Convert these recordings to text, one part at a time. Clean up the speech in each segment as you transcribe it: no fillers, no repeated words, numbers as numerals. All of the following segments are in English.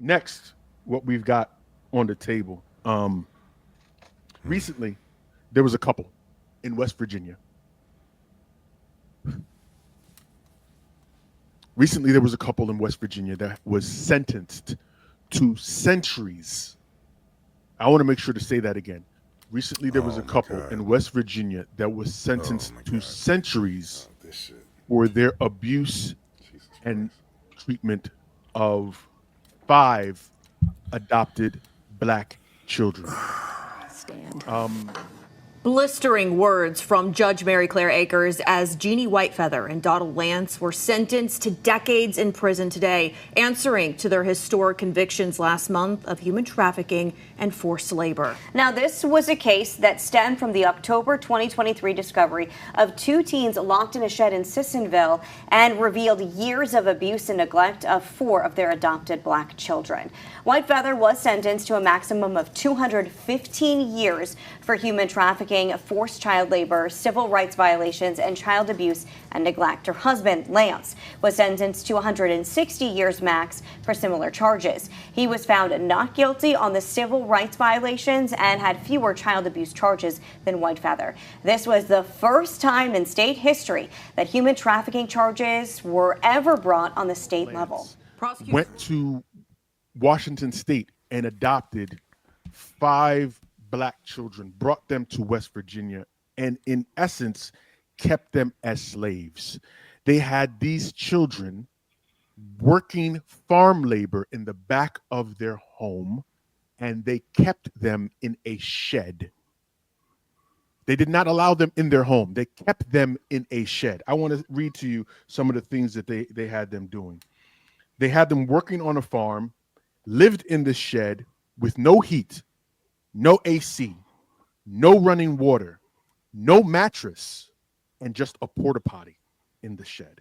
Next, what we've got on the table. Recently, there was a couple in West Virginia. Recently, there was a couple in West Virginia that was sentenced to centuries. I want to make sure to say that again. Recently, there was Oh a my couple god. in West Virginia that was Oh sentenced my to god. Oh, centuries this shit. for their abuse Jesus and Christ. treatment of five adopted black children. Stand. Um, Blistering words from Judge Mary Claire Akers as Jeanne Whitefeather and Donald Lance were sentenced to decades in prison today, answering to their historic convictions last month of human trafficking and forced labor. Now, this was a case that stemmed from the October 2023 discovery of two teens locked in a shed in Sissonville and revealed years of abuse and neglect of four of their adopted black children. Whitefeather was sentenced to a maximum of 215 years for human trafficking, forced child labor, civil rights violations, and child abuse and neglect. Her husband, Lance, was sentenced to 160 years max for similar charges. He was found not guilty on the civil rights violations and had fewer child abuse charges than Whitefeather. This was the first time in state history that human trafficking charges were ever brought on the state level. went to Washington State and adopted five black children, brought them to West Virginia, and in essence, kept them as slaves. They had these children working farm labor in the back of their home, and they kept them in a shed. They did not allow them in their home. They kept them in a shed. I want to read to you some of the things that they had them doing. They had them working on a farm, lived in the shed with no heat, no AC, no running water, no mattress, and just a porta potty in the shed.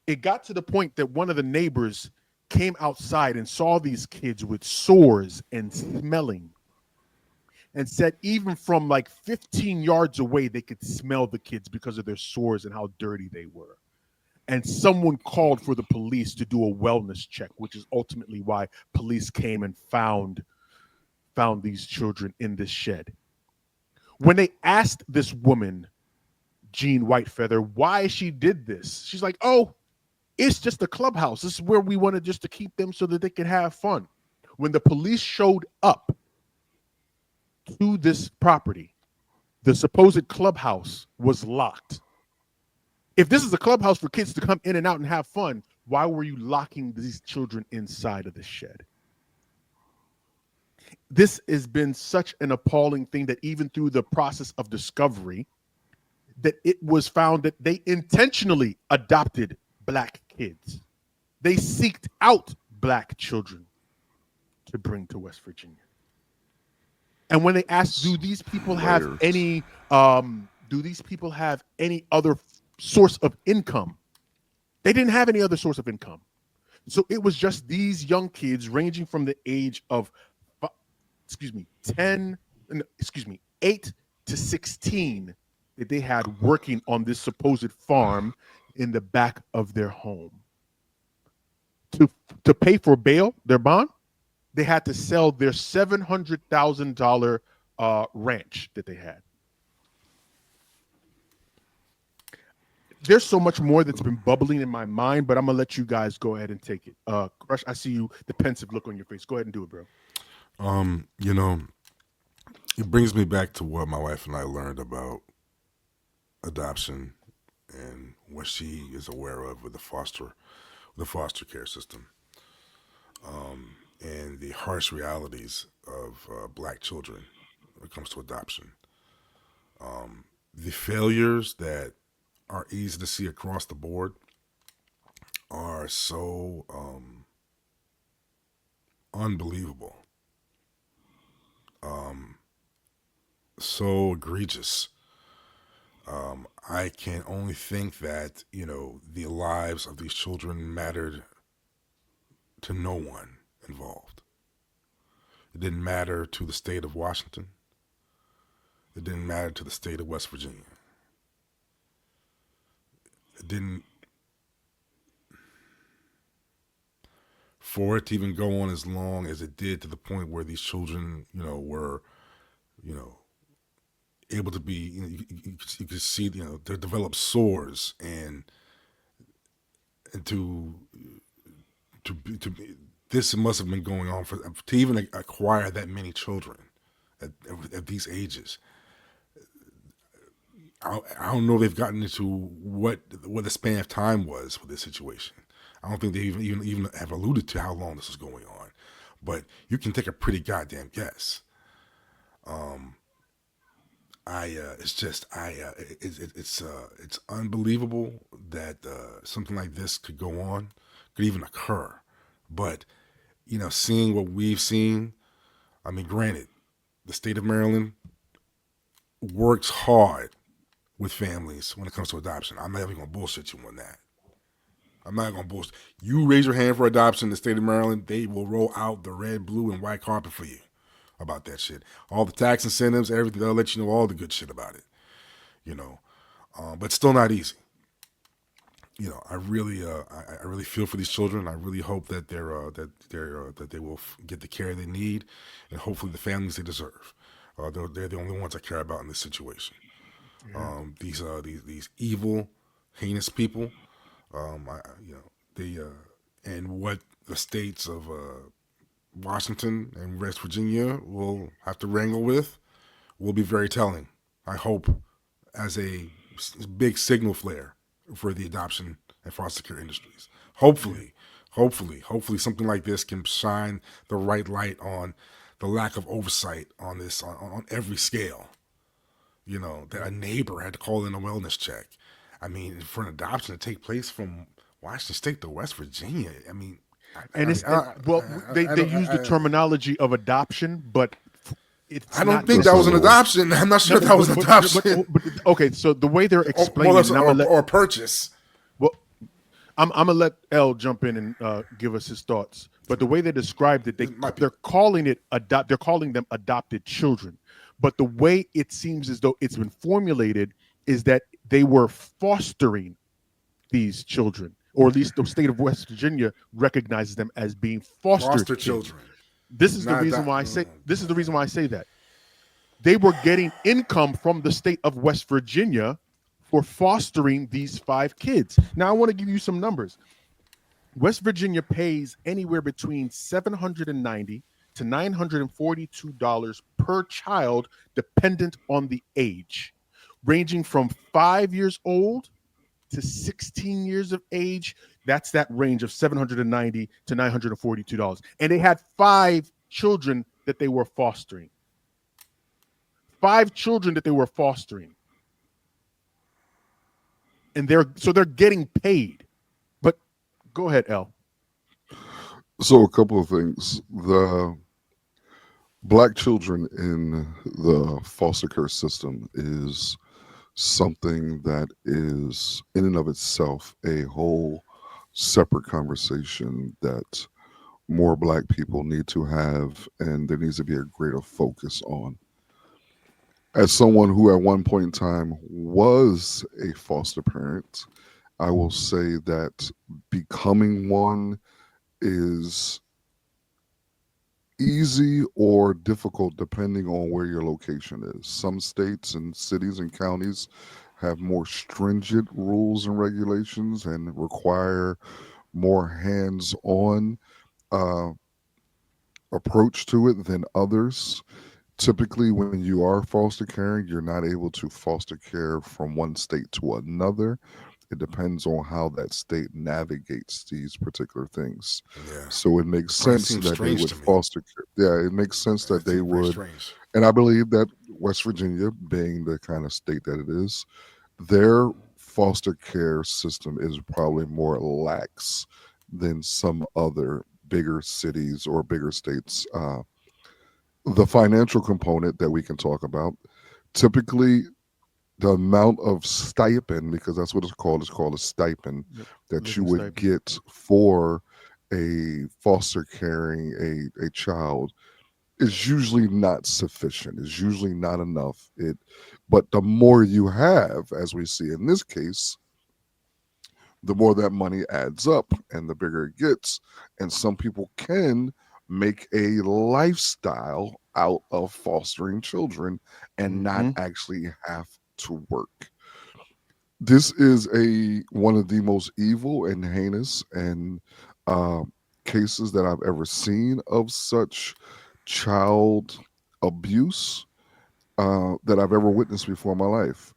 It got to the point that one of the neighbors came outside and saw these kids with sores and smelling, and said even from like 15 yards away, they could smell the kids because of their sores and how dirty they were. And someone called for the police to do a wellness check, which is ultimately why police came and found these children in this shed. When they asked this woman, Jeanne Whitefeather, why she did this, she's like, "Oh, it's just a clubhouse. This is where we wanted just to keep them so that they could have fun." When the police showed up to this property, the supposed clubhouse was locked. If this is a clubhouse for kids to come in and out and have fun, why were you locking these children inside of the shed? This has been such an appalling thing that even through the process of discovery, that it was found that they intentionally adopted black kids. They seeked out black children to bring to West Virginia. And when they asked, do these people have any other source of income? They didn't have any other source of income. So it was just these young kids ranging from the age of 8 to 16 that they had working on this supposed farm in the back of their home. To pay for bail, their bond, they had to sell their $700,000 ranch that they had. There's so much more that's been bubbling in my mind, but I'm gonna let you guys go ahead and take it. Krush, I see you, the pensive look on your face. Go ahead and do it, bro. You know, it brings me back to what my wife and I learned about adoption and what she is aware of with the foster care system, and the harsh realities of black children when it comes to adoption. The failures that are easy to see across the board are so unbelievable, so egregious. I can only think that, the lives of these children mattered to no one involved. It didn't matter to the state of Washington. It didn't matter to the state of West Virginia. It didn't. for it to even go on as long as it did, to the point where these children, were, you know, able to be, you could see, they develop sores, and to this must have been going on to even acquire that many children at these ages. I don't know if they've gotten into what the span of time was for this situation. I don't think they even have alluded to how long this is going on, but you can take a pretty goddamn guess. It's just it's unbelievable that something like this could go on, could even occur. But seeing what we've seen, I mean, granted, the state of Maryland works hard with families when it comes to adoption. I'm not even gonna bullshit you on that. I'm not gonna bullshit. You raise your hand for adoption in the state of Maryland, they will roll out the red, blue, and white carpet for you about that shit. All the tax incentives, everything. They'll let you know all the good shit about it. You know, but still not easy. I really feel for these children. I really hope that that they will get the care they need, and hopefully the families they deserve. They're the only ones I care about in this situation. Yeah. These evil, heinous people. They and what the states of Washington and West Virginia will have to wrangle with will be very telling. I hope, as a big signal flare for the adoption and foster care industries. Hopefully, something like this can shine the right light on the lack of oversight on this on every scale. That a neighbor had to call in a wellness check. I mean, for an adoption to take place from Washington State to West Virginia. I mean, And they use the terminology of adoption, but it's I don't not think the that was an same. adoption. I'm not sure No, that was an adoption. okay, so the way they're explaining, Well, it, and I'm gonna let or purchase. well, I'm gonna let L jump in and give us his thoughts. But the way they described it, they're calling it they're calling them adopted children. But the way it seems as though it's been formulated is that they were fostering these children, or at least the state of West Virginia recognizes them as being fostered Foster kids. children. This is the Not reason that- why I say this is the reason why I say that they were getting income from the state of West Virginia for fostering these 5 kids. Now I want to give you some numbers. West Virginia pays anywhere between $790 to $942 per child, dependent on the age, ranging from 5 years old to 16 years of age. That's that range of $790 to $942. And they had 5 children that they were fostering. 5 children that they were fostering. And they're getting paid. But go ahead, L. So a couple of things. The black children in the foster care system is something that is in and of itself a whole separate conversation that more black people need to have, and there needs to be a greater focus on. As someone who at one point in time was a foster parent, I will say that becoming one is easy or difficult depending on where your location is. Some states and cities and counties have more stringent rules and regulations and require more hands-on uh, approach to it than others. Typically, when you are foster caring, you're not able to foster care from one state to another. It depends on how that state navigates these particular things. Yeah. So it makes Probably sense seems that they strange would to me. foster care. Yeah, it makes sense that they seems very would. strange. And I believe that West Virginia, being the kind of state that it is, their foster care system is probably more lax than some other bigger cities or bigger states. The financial component that we can talk about, typically the amount of stipend, because that's what it's called a stipend, Yep, that you living would stipend. get for a foster caring a child is usually not sufficient. Is usually not enough. But the more you have, as we see in this case, the more that money adds up and the bigger it gets. And some people can make a lifestyle out of fostering children and not actually have to work. This is one of the most evil and heinous and uh, cases that I've ever seen of such child abuse that I've ever witnessed before in my life.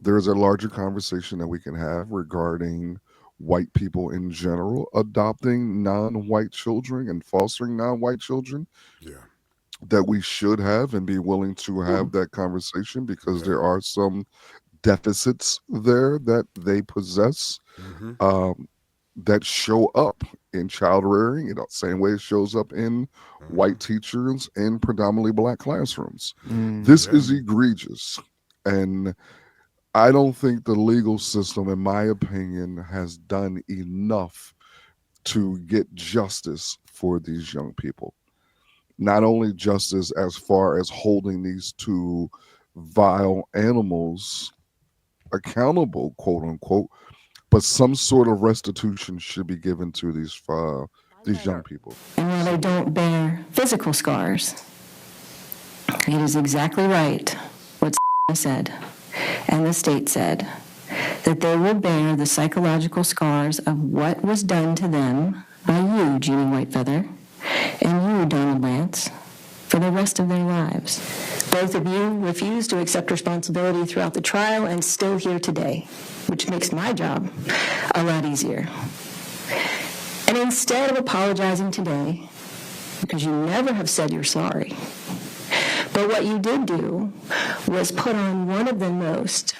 There's a larger conversation that we can have regarding white people in general adopting non-white children and fostering non-white children Yeah. that we should have and be willing to have that conversation because there are some deficits there that they possess Mm-hmm. that show up in child rearing, same way it shows up in white teachers in predominantly black classrooms. This is egregious. And I don't think the legal system, in my opinion, has done enough to get justice for these young people. Not only justice as far as holding these two vile animals accountable, quote unquote, but some sort of restitution should be given to these young people. And while they don't bear physical scars, it is exactly right what said and the state said, that they will bear the psychological scars of what was done to them by you, Jeanne Whitefeather, and you, Donald Lance, for the rest of their lives. Both of you refused to accept responsibility throughout the trial and still here today, which makes my job a lot easier. And instead of apologizing today, because you never have said you're sorry, but what you did do was put on one of the most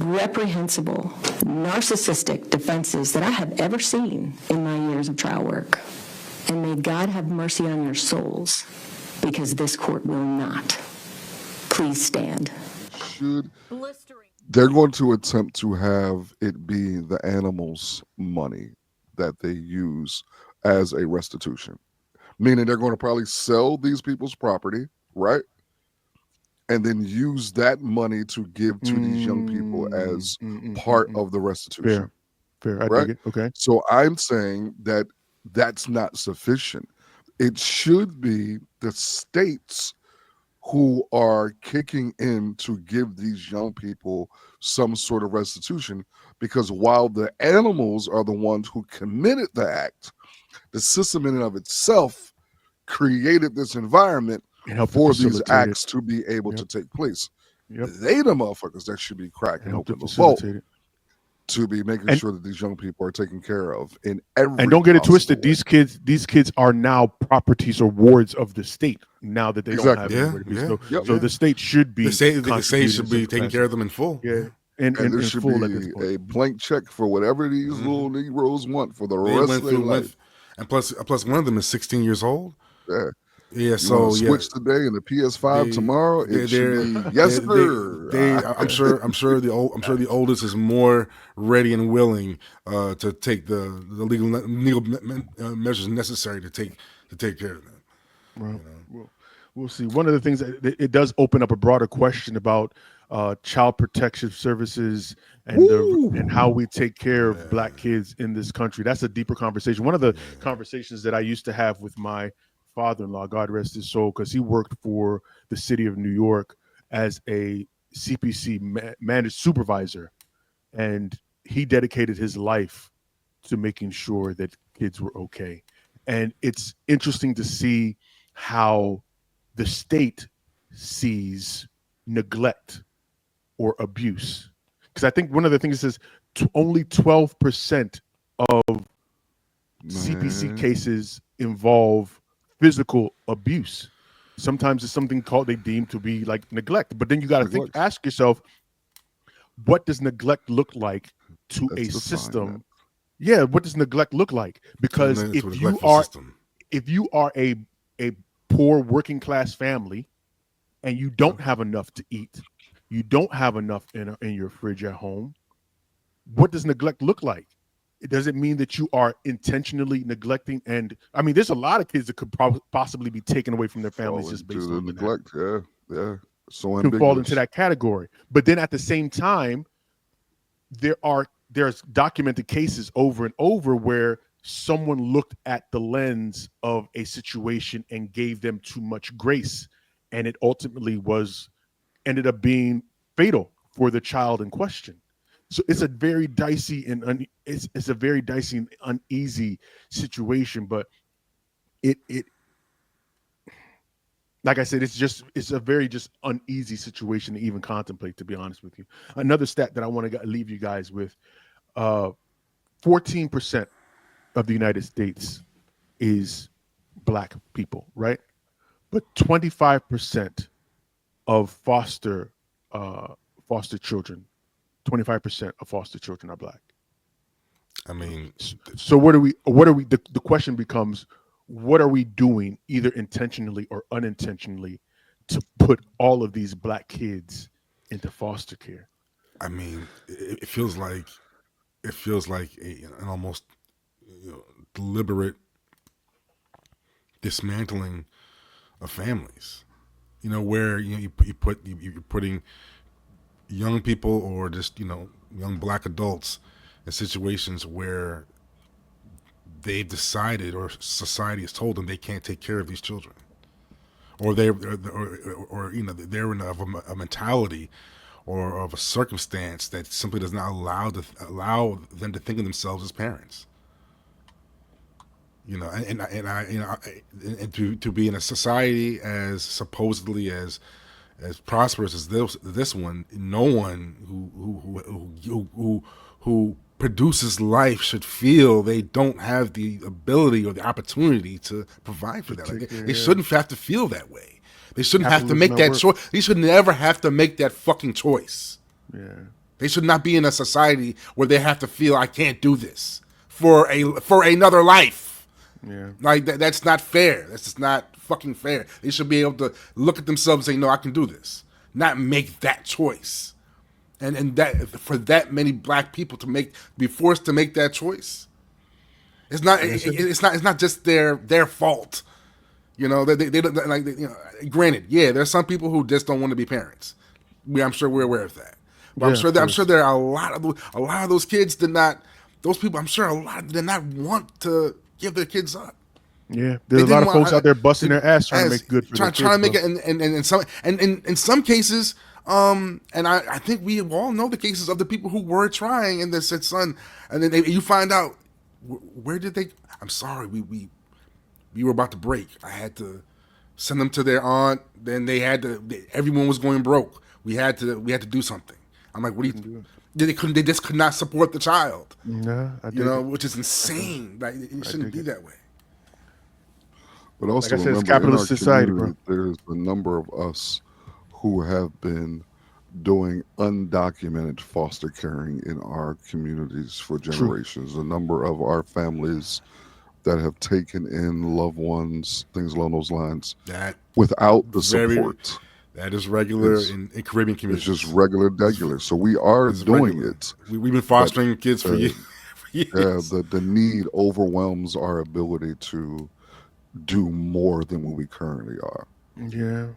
reprehensible, narcissistic defenses that I have ever seen in my years of trial work. And may God have mercy on your souls, because this court will not. Please stand. They're going to attempt to have it be the animals' money that they use as a restitution, meaning they're going to probably sell these people's property, right? And then use that money to give to these young people as part of the restitution. Fair. I right? dig it. Okay. So I'm saying that that's not sufficient. It should be the states who are kicking in to give these young people some sort of restitution, because while the animals are the ones who committed the act, the system in and of itself created this environment for these acts to be able to take place. They the motherfuckers that should be cracking open the vault to be making sure that these young people are taken care of in every. And don't get it twisted. way. These kids are now properties or wards of the state now that they don't have anywhere to be. So the state should be. The state should be taking care of them in full. Yeah. And there should be a blank check for whatever these little Negroes want for the rest of their life. And plus, one of them is 16 years old. Yeah. So switch today and the PS5 tomorrow. It should be yes, sir. I'm sure the oldest is more ready and willing to take the legal measures necessary to take care of them. Right. We'll see. One of the things that it does open up a broader question about child protection services and how we take care of Black kids in this country. That's a deeper conversation. One of the conversations that I used to have with my father-in-law, God rest his soul, because he worked for the city of New York as a CPC managed supervisor, and he dedicated his life to making sure that kids were okay. And it's interesting to see how the state sees neglect or abuse, because I think one of the things is only 12% of CPC cases involve physical abuse. Sometimes it's something called they deem to be like neglect. But then you got to ask yourself, what does neglect look like to a system? Yeah, what does neglect look like? Because if you are a poor working class family and you don't have enough to eat, you don't have enough in your fridge at home, what does neglect look like? It doesn't mean that you are intentionally neglecting. And I mean, there's a lot of kids that could possibly be taken away from their families just based on neglect. Yeah. So to fall into that category. But then at the same time, there are there's documented cases over and over where someone looked at the lens of a situation and gave them too much grace, and it ultimately ended up being fatal for the child in question. So it's a very dicey and it's a very dicey and uneasy situation. But it like I said, it's a very just uneasy situation to even contemplate, to be honest with you. Another stat that I want to leave you guys with: 14% of the United States is Black people, right? But 25% of foster children, 25% of foster children are Black. I mean, So what are we? The question becomes, what are we doing, either intentionally or unintentionally, to put all of these Black kids into foster care? I mean, it feels like an almost deliberate dismantling of families. Where you're putting young people or just young Black adults in situations where they've decided or society has told them they can't take care of these children, or they're they're in a mentality or of a circumstance that simply does not allow them to think of themselves as parents. And to be in a society as supposedly as prosperous as this one, no one who produces life should feel they don't have the ability or the opportunity to provide for that. They shouldn't have to feel that way. They shouldn't have to make that choice. They should never have to make that fucking choice. Yeah. They should not be in a society where they have to feel I can't do this for another life. Yeah. Like that's not fair. That's just not fucking fair. They should be able to look at themselves and say, no, I can do this. Not make that choice. And that for that many Black people to be forced to make that choice, it's not just their fault. They don't like. Granted, yeah, there's some people who just don't want to be parents. I'm sure we're aware of that. But I'm sure there are a lot of those kids did not. Those people, I'm sure a lot did not want to give their kids up. Yeah, there's a lot of folks out there busting their ass trying to make good for their kids. Trying to make it, and in some cases, and I think we all know the cases of the people who were trying and they said, son, and then you find out where did they? I'm sorry, we were about to break. I had to send them to their aunt. Then everyone was going broke. We had to do something. I'm like, what do you do? They just could not support the child. No, which is insane. Like it shouldn't be that way. But also, like I said, it's remember, capitalist society, bro. There's a number of us who have been doing undocumented foster caring in our communities for generations. A number of our families that have taken in loved ones, things along those lines, without the support. That is regular in Caribbean communities. It's just regular. So we are doing it. We've been fostering kids for years. Yeah, the need overwhelms our ability to do more than what we currently are. Yeah.